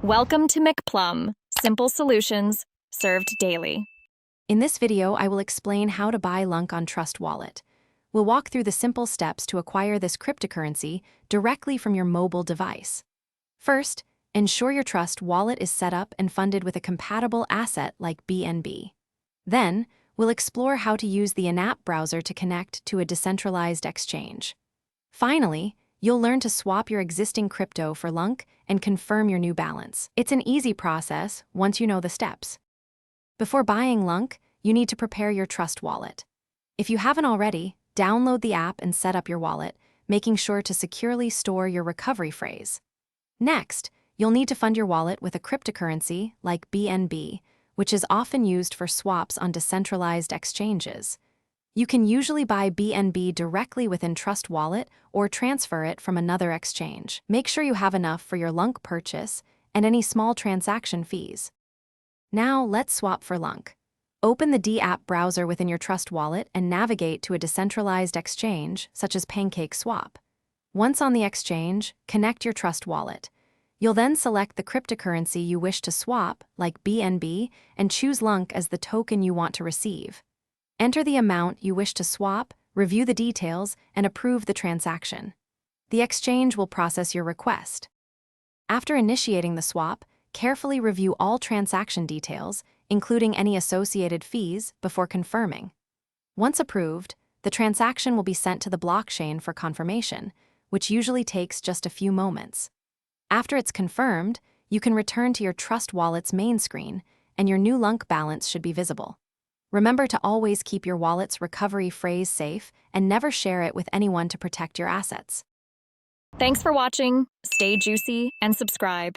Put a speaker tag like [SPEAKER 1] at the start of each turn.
[SPEAKER 1] Welcome to McPlum, simple solutions served daily.
[SPEAKER 2] In this video, I will explain how to buy LUNC on Trust Wallet. We'll walk through the simple steps to acquire this cryptocurrency directly from your mobile device. First, ensure your Trust Wallet is set up and funded with a compatible asset like BNB. Then, we'll explore how to use the in-app browser to connect to a decentralized exchange. Finally, you'll learn to swap your existing crypto for LUNC and confirm your new balance. It's an easy process once you know the steps. Before buying LUNC, you need to prepare your Trust Wallet. If you haven't already, download the app and set up your wallet, making sure to securely store your recovery phrase. Next, you'll need to fund your wallet with a cryptocurrency like BNB, which is often used for swaps on decentralized exchanges. You can usually buy BNB directly within Trust Wallet or transfer it from another exchange. Make sure you have enough for your LUNC purchase and any small transaction fees. Now, let's swap for LUNC. Open the D-app browser within your Trust Wallet and navigate to a decentralized exchange, such as PancakeSwap. Once on the exchange, connect your Trust Wallet. You'll then select the cryptocurrency you wish to swap, like BNB, and choose LUNC as the token you want to receive. Enter the amount you wish to swap, review the details, and approve the transaction. The exchange will process your request. After initiating the swap, carefully review all transaction details, including any associated fees, before confirming. Once approved, the transaction will be sent to the blockchain for confirmation, which usually takes just a few moments. After it's confirmed, you can return to your Trust Wallet's main screen, and your new LUNC balance should be visible. Remember to always keep your wallet's recovery phrase safe and never share it with anyone to protect your assets.
[SPEAKER 1] Thanks for watching. Stay juicy and subscribe.